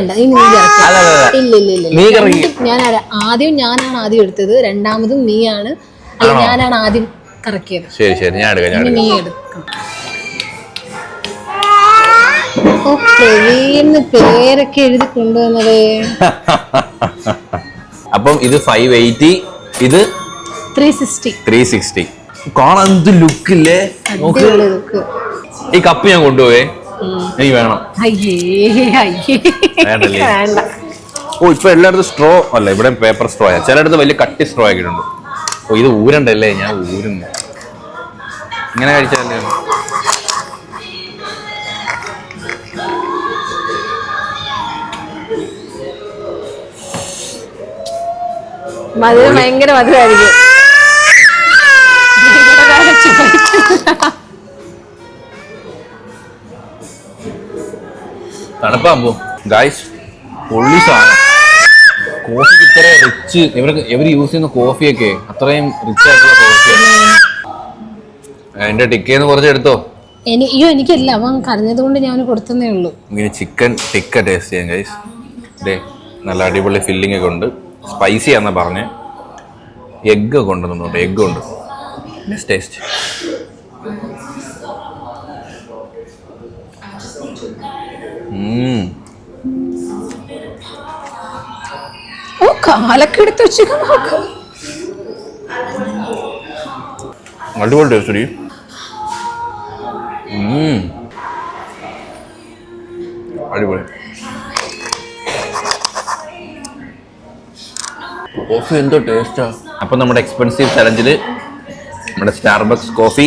ഞാനാണ് ആദ്യം എടുത്തത്, രണ്ടാമതും നീയാണ്. അല്ല ഞാനാണ് ആദ്യം കറക്കിയത്. ശരി ഞാൻ എടുക്കാം. നീ എടുക്കണം. പേരൊക്കെ എഴുതി കൊണ്ടുവന്നത്. അപ്പം ഇത് 580, ഇത് 360. കാണാൻ എന്ത് ലുക്കില്ലേ. ഈ കപ്പ് ഞാൻ കൊണ്ടുപോവേ, എനിക്ക് വേണം. വേണ്ട. ഓ ഇപ്പൊ എല്ലായിടത്തും സ്ട്രോ അല്ല, ഇവിടെ പേപ്പർ സ്ട്രോ ആയ. ചിലയിടത്ത് വലിയ കട്ടി സ്ട്രോ ആക്കിയിട്ടുണ്ട്. ഓ ഇത് ഊരണ്ടല്ലേ, ഞാൻ ഊരുന്നു. ഇങ്ങനെ കഴിച്ചാലേ മധുരം ഭയങ്കര മധുരമായിരിക്കും. തണുപ്പാകുമ്പോ ഗായ്സ് പൊള്ളി സാധനം. കോഫിക്ക് ഇത്ര റിച്ച്, ഇവർ യൂസ് ചെയ്യുന്ന കോഫിയൊക്കെ അത്രയും റിച്ച് ആയിട്ടുള്ള കോഫിയാണ്. എന്റെ ടിക്കേന്ന് കുറച്ച് എടുത്തോ. എനിക്കല്ല, അവൻ കരഞ്ഞത് കൊണ്ട് ഞാൻ കൊടുത്തേ ഉള്ളൂ. ഇങ്ങനെ ചിക്കൻ ടിക്ക ടേസ്റ്റ് ചെയ്യാം ഗൈസ്. നല്ല അടിപൊളി ഫില്ലിംഗ് ഒക്കെ ഉണ്ട്. സ്പൈസി ആണെന്നാ പറഞ്ഞ്. എഗ് ഒക്കെ ഉണ്ടെന്നുണ്ട്, എഗ് ഉണ്ട്. ടേസ്റ്റ് കാലൊക്കെ എടുത്ത് അടിപൊളി ടേസ്റ്റ്. അടിപൊളി കോഫി എന്തോ ടേസ്റ്റാ. അപ്പം നമ്മുടെ എക്സ്പെൻസീവ് ചലഞ്ചിൽ നമ്മുടെ Starbucks coffee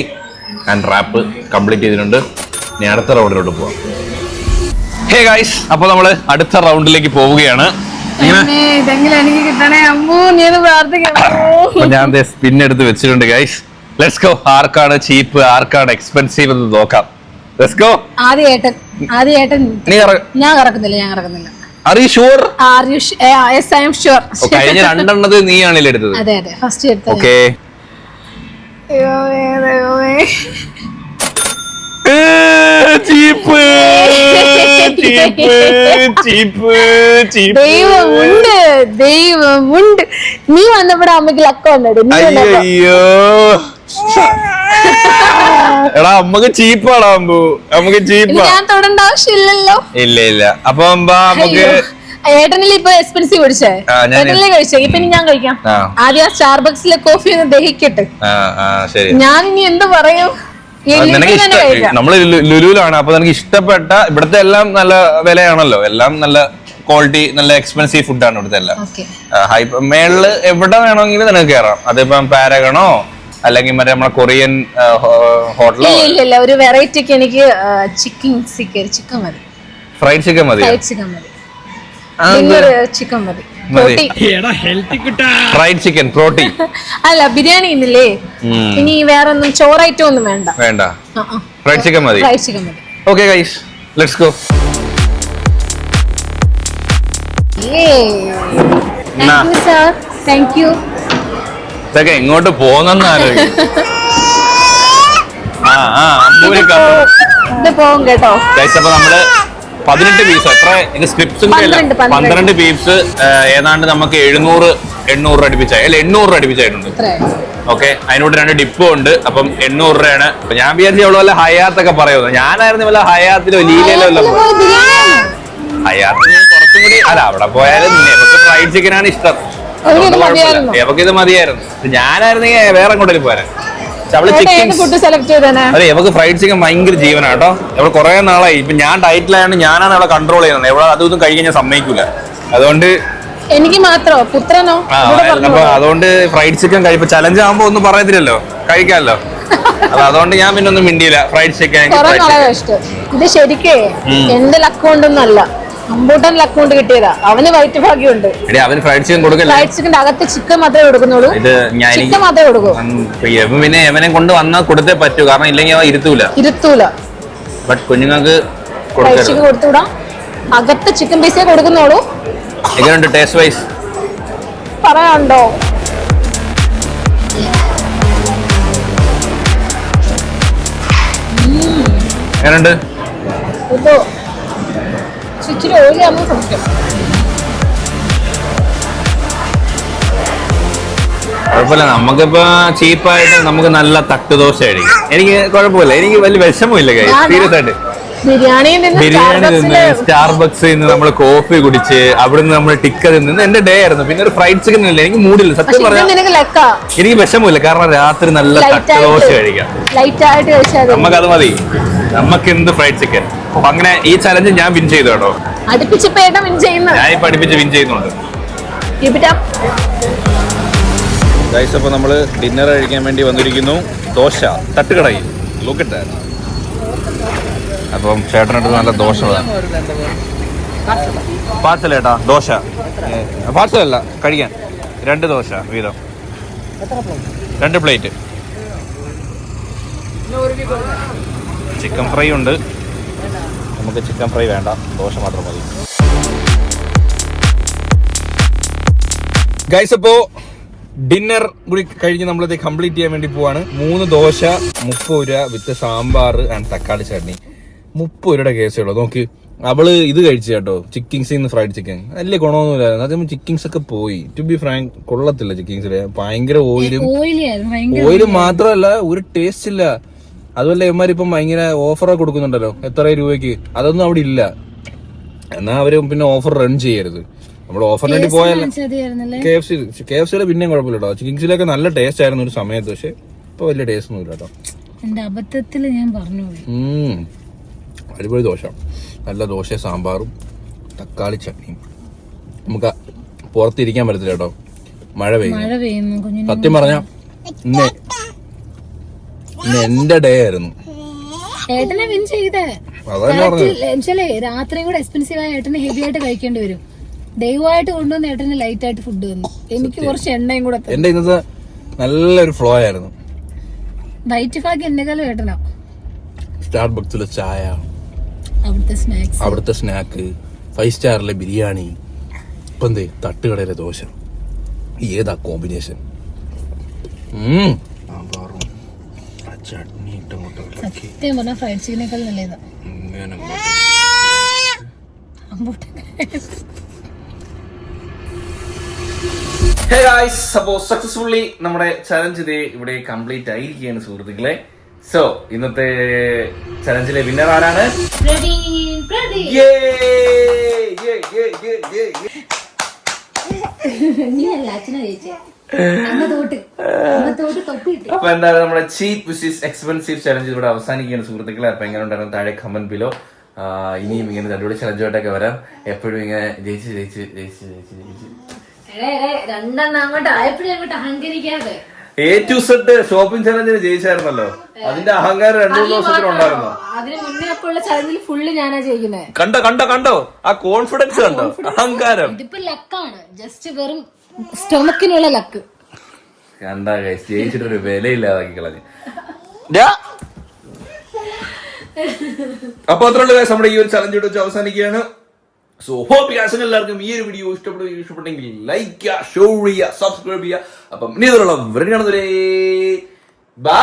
and wrap complete ചെയ്തിട്ടുണ്ട്. ഇനി അടുത്ത റൗണ്ടിലോട്ട് പോവാം. ഹേ ഗൈസ്, അപ്പോൾ നമ്മൾ അടുത്ത റൗണ്ടിലേക്ക് പോവുകയാണ്. ഞാൻ സ്പിൻ എടുത്ത് വെച്ചിട്ടുണ്ട് ഗൈസ്. Let's go. ആർക്കാണ് ചീപ്പ്, ആർക്കാണ് എക്സ്പെൻസീവ് എന്ന് നോക്കാം. Let's go. ഞാൻ കറക്കുന്നില്ല. Are you sure? Yes, I am sure. കഴിഞ്ഞ രണ്ടെണ്ണത് നീയാണല്ലേ എടുത്തത്? അതെ ഫസ്റ്റ് എടുത്തത്. ഓക്കേ. ചീപ്പ്. ദൈവമുണ്ട്. നീ വന്നപ്പോഴാ അമ്മയ്ക്ക് ലക്കം. അയ്യോ എടാ നമുക്ക് ചീപ്പാടാ അമ്പു, നമുക്ക് ചീപ്പാ. ഞാൻ തൊടേണ്ട ആവശ്യമില്ലല്ലോ. ഇല്ല അപ്പൊ നമുക്ക് ഏട്ടനില് ഇപ്പൊ എക്സ്പെൻസീവ് കഴിച്ചേ, ഏട്ടനിലെ കഴിച്ചേ, ഇപ്പൊ ഇനി ഞാൻ കഴിക്കാം. ആദ്യം സ്റ്റാർബക്സിലെ കോഫി ഒന്ന് ദഹിക്കട്ടെ. ശരി, ഞാൻ ഇനി എന്ത് പറയും? നമ്മള് ലുലുലാണ്, അപ്പൊ നിനക്ക് ഇഷ്ടപ്പെട്ട ഇവിടുത്തെ എല്ലാം നല്ല വിലയാണല്ലോ, എല്ലാം നല്ല ക്വാളിറ്റി, നല്ല എക്സ്പെൻസീവ് ഫുഡാണ് ഇവിടുത്തെ എല്ലാം. മേളില് എവിടെ വേണമെങ്കിലും നിനക്ക് കയറാം. അതിപ്പം പാരഗണോ അല്ലെങ്കിൽ മറ്റേ നമ്മളെ കൊറിയൻ ഹോട്ടലോ. ഇല്ല, ഒരു വെറൈറ്റിക്ക് എനിക്ക് ചിക്കൻ മതി. ഫ്രൈഡ് ചിക്കൻ മതി. ചിക്കൻ മതി. ഫ്രൈഡ് ചിക്കൻ പ്രോട്ടീൻ അല്ല, ബിരിയാണി ഇന്നില്ലേ? ഇനി വേറെ ഒന്നും ചോറൈറ്റം ഒന്നും വേണ്ട. ഫ്രൈഡ് ചിക്കൻ മതി. Okay guys, let's go. Thank you. ഇതൊക്കെ എങ്ങോട്ട് പോകുന്നെന്നാലും പോകും കേട്ടോ. അപ്പൊ നമ്മള് 18 പീസ്, എത്ര ഇത് സ്ക്രിപ്റ്റ്സ് 12 പീസ് ഏതാണ്ട് നമുക്ക് 700-800 രൂപ അടുപ്പിച്ചായി, അല്ല 800 രൂപ അടുപ്പിച്ചായിട്ടുണ്ട്. ഓക്കെ, അതിനോട് 2 ഡിപ്പും ഉണ്ട്. അപ്പം 800 രൂപയാണ്. ഞാൻ വിചാരിച്ചു അവള് വല്ല ഹയാത്തൊക്കെ പറയുന്നത്. ഞാനായിരുന്നു വല്ല ഹയാത്തിലോ ലീലയിലോ വല്ല. ഹയാത്തിന് കുറച്ചും കൂടി അല്ല, അവിടെ പോയാലും നമുക്ക് ഫ്രൈഡ് ചിക്കനാണ് ഇഷ്ടം. എവക്ക് ഇത് മതിയായിരുന്നു. ഞാനായിരുന്നെങ്കിൽ വേറെ എങ്ങോട്ടേലും പോരാ. അതെ, എവക്ക് ഫ്രൈഡ് ചിക്കൻ ഭയങ്കര ജീവനാണ് കേട്ടോ. എവിടെ കുറെ നാളായി. ഇപ്പൊ ഞാൻ ഡയറ്റിലായോണ്ട് ഞാനാണ് അവിടെ കൺട്രോൾ ചെയ്യുന്നത്. എവിടെ അതൊന്നും കഴിക്കാൻ ഞാൻ സമ്മതിക്കൂല. അതുകൊണ്ട് എനിക്ക് മാത്രോ പുത്രനോ? അപ്പൊ അതുകൊണ്ട് ഫ്രൈഡ് ചിക്കൻ കഴിപ്പോ ചലഞ്ച് ആകുമ്പോ ഒന്നും പറയത്തില്ലല്ലോ, കഴിക്കാമല്ലോ. അതുകൊണ്ട് ഞാൻ പിന്നെ ഒന്നും മിണ്ടിയില്ല. ഫ്രൈഡ് ചിക്കൻ ഇത് ശരിക്കേ എന്റെ അക്കൗണ്ടൊന്നല്ല, അമ്പൂട്ടൻ അക്കൗണ്ട് കിട്ടിയതാ. അവന് വൈറ്റ് ഭാഗ്യമുണ്ട്. അവന് ഫ്രൈഡ് ചിക്കൻ കൊടുക്കില്ല. ഫ്രൈഡ് ചിക്കൻ്റെ അകത്ത് ചിക്കൻ മാത്രമേ കൊടുക്കുന്നുള്ളൂ. ചിക്കൻ മാത്രമേ കൊടുക്കൂ. പിന്നെ എവനെ കൊണ്ട് വന്നാൽ കൊടുത്തേ പറ്റൂ, കാരണം ഇല്ലെങ്കിൽ അവൻ ഇരുത്തൂല. ബട്ട് കുഞ്ഞുങ്ങൾക്ക് ഫ്രൈഡ് ചിക്കൻ കൊടുത്തുവിടാ. അകത്ത് ചിക്കൻ പീസേ കൊടുക്കുന്നുള്ളൂ. എങ്ങനെയുണ്ട് ടേസ്റ്റ് വൈസ്? പറയാനുണ്ടോ? എങ്ങനെയുണ്ട്? ഇച്ചിരി ഓയിലാകുമ്പോൾ കുടിക്കും. കുഴപ്പമില്ല, നമുക്കിപ്പോ ചീപ്പായിട്ട് നമുക്ക് നല്ല തട്ടുദോശ കഴിക്കും. എനിക്ക് കുഴപ്പമില്ല, എനിക്ക് വലിയ വിഷമമില്ല. സീരിയസ് ആയിട്ട് ബിരിയാണി നിന്ന് സ്റ്റാർബക്സിൽ നിന്ന് നമ്മൾ കോഫി കുടിച്ച് അവിടുന്ന് നമ്മൾ ടിക്ക നിന്ന് എന്റെ ഡേ ആയിരുന്നു. പിന്നെ ഒരു ഫ്രൈഡ് ചിക്കൻ ഇല്ല, എനിക്ക് മൂടില്ല. സത്യം പറയാം, എനിക്ക് വിഷമമില്ല. കാരണം രാത്രി നല്ല തട്ടുദോശ കഴിക്കാം. നമുക്കത് മതി. നമുക്ക് എന്ത് ഫ്രൈഡ് ചിക്കൻ. അപ്പൊ അങ്ങനെ ഈ ചലഞ്ച് ഞാൻ വിൻ ചെയ്തു കേട്ടോ. ഞാൻ ഇപ്പൊ അടുപ്പിച്ച് വിൻ ചെയ്യുന്നുണ്ട്. അപ്പൊ നമ്മള് ഡിന്നർ കഴിക്കാൻ വേണ്ടി വന്നിരിക്കുന്നു. ദോശ തട്ടുകടയിൽ. ലോക്കട്ടെ. അപ്പം ചേട്ടനടുത്ത് നല്ല ദോശ പാർസലേട്ടാ. ദോശ പാർസലല്ല, കഴിക്കാൻ 2 ദോശ വീതം, 2 പ്ലേറ്റ്. ചിക്കൻ ഫ്രൈ ഉണ്ട്. നമുക്ക് ചിക്കൻ ഫ്രൈ വേണ്ട, ദോശ മാത്രം മതി. ഗൈസ്, അപ്പോ ഡിന്നർ കൂടി കഴിഞ്ഞ് നമ്മളിത് കംപ്ലീറ്റ് ചെയ്യാൻ വേണ്ടി പോവാണ്. 3 ദോശ 30 രൂപ വിത്ത് സാമ്പാർ ആൻഡ് തക്കാളി ചട്നി. 30 രൂപയുടെ കേസുള്ളൂ. നോക്ക്, അവള് ഇത് കഴിച്ചു കേട്ടോ, ചിക്കിങ്സിന്ന് ഫ്രൈഡ് ചിക്കൻ. വലിയ ഗുണമൊന്നുമില്ലായിരുന്നു. അതേ ചിക്കിങ്സ് ഒക്കെ പോയി. ടു ബി ഫ്രാങ്ക്, കൊള്ളത്തില്ല ചിക്കിങ്സില്. ഭയങ്കര ഓയിലും മാത്രമല്ല, ഒരു ടേസ്റ്റ് ഇല്ല. അതുമല്ല ഇവന്മാരിപ്പം ഭയങ്കര ഓഫറൊക്കെ കൊടുക്കുന്നുണ്ടല്ലോ, എത്ര രൂപയ്ക്ക്. അതൊന്നും അവിടെ ഇല്ല. എന്നാ അവര് പിന്നെ ഓഫർ റൺ ചെയ്യരുത്. നമ്മൾ ഓഫറിന് വേണ്ടി പോയാലും കെ എഫ് സിയിലെ പിന്നെയും കുഴപ്പമില്ല കേട്ടോ. ചിക്കിങ്സിലൊക്കെ നല്ല ടേസ്റ്റ് ആയിരുന്നു ഒരു സമയത്ത്, പക്ഷെ ഇപ്പൊ വലിയ ടേസ്റ്റ് ഒന്നും ഇല്ല കേട്ടോ. എന്റെ അബദ്ധത്തിൽ ഞാൻ പറഞ്ഞു. അടിപൊളി ദോശ, നല്ല ദോശ, സാമ്പാറും തക്കാളി ചട്നിയും. നമുക്ക് പുറത്തിരിക്കാൻ പറ്റത്തില്ല കേട്ടോ, മഴ പെയ്യുന്നു. സത്യം പറഞ്ഞ ഇന്ന് എന്റെ ഡേ ആയിരുന്നു. ഏട്ടനെ വിൻ ചെയ്തേ. രാത്രിയും കൂടെ എക്സ്പെൻസീവ് ആയ ഏട്ടനെ ഹെവി ആയിട്ട് കഴിക്കേണ്ടി വരും. ദൈവമായിട്ട് കൊണ്ടുവന്ന് ഏട്ടന് ലൈറ്റ് ആയിട്ട് ഫുഡ് തന്നു. എനിക്ക് കുറച്ച് എണ്ണയും കൂടെ. എന്റെ ഇന്നത്തെ നല്ലൊരു ഫ്ലോ ആയിരുന്നു. വൈറ്റ് ഭാഗ്യം എന്നെക്കാളും ഏട്ടനാ. സ്റ്റാർബക്സിലെ ചായ, അവിടുത്തെ സ്നാക്ക്, 5 സ്റ്റാറിലെ ബിരിയാണി, ഇപ്പം എന്തേ തട്ടുകടയിലെ ദോശ. ഏതാ കോമ്പിനേഷൻ? ചട്നി സത്യം പറഞ്ഞാൽ ഫ്രൈഡ് ചിക്കനേക്കാൾ നല്ലതാ. ഹേ ഗായ്സ്, അപ്പോൾ സക്സസ്ഫുള്ളി നമ്മുടെ ചലഞ്ച് ഇതേ ഇവിടെ കംപ്ലീറ്റ് ആയിരിക്കുകയാണ് സുഹൃത്തുക്കളെ. സോ ഇന്നത്തെ ചലഞ്ചിലെ വിന്നർ ആരാണ്? അപ്പൊ എന്തായാലും നമ്മുടെ ചീപ്പ് വിസിസ് എക്സ്പെൻസീവ് ചലഞ്ച് ഇവിടെ അവസാനിക്കുകയാണ് സുഹൃത്തുക്കളെ. അപ്പൊ എങ്ങനെ ഉണ്ടായിരുന്നു താഴെ കമന്റ് ബിലോ. ഇനിയും ഇങ്ങനെ അടിപൊളി ചലഞ്ചുമായിട്ടൊക്കെ വരാം. എപ്പോഴും ഇങ്ങനെ ജയിച്ച് രണ്ടെണ്ണം അങ്ങോട്ട് ആയപ്പോഴും അങ്ങോട്ട് അഹങ്കരിക്കാതെ A to Z ഷോപ്പിംഗ് ചലഞ്ചിന് ജയിച്ചായിരുന്നല്ലോ. അതിന്റെ അഹങ്കാരം 2-3 ദിവസത്തിനുണ്ടായിരുന്നു. അതിന് മുന്നേ ഒക്കെ ഉള്ള ചലഞ്ചിൽ ഫുള്ള് ഞാനാ ചെയ്യുന്നത്. കണ്ടോ ആ കോൺഫിഡൻസ് കണ്ടോ, അഹങ്കാരം. ഇതിപ്പോ ലക്കാണ്, ജസ്റ്റ് വെറും സ്റ്റൊമക്കിനുള്ള ലക്ക്. കണ്ടാ ഗൈസ്, ജയിച്ചിട്ടൊരു വിലയില്ലാതാക്കി കളഞ്ഞു. അപ്പൊ അത്രയുള്ള ഗൈസ്, നമ്മുടെ ഈ ഒരു ചലഞ്ച് വെച്ച് അവസാനിക്കുകയാണ്. സോ ഹോപ്പ് ഗൈസ് എല്ലാവർക്കും ഈ ഒരു വീഡിയോ ഇഷ്ടപ്പെട്ടെങ്കിൽ ലൈക്ക് ചെയ്യുക, ഷെയർ ചെയ്യുക, സബ്സ്ക്രൈബ് ചെയ്യുക. അപ്പം ഇനി ഇതിലുള്ള വരുന്നേ ബൈ.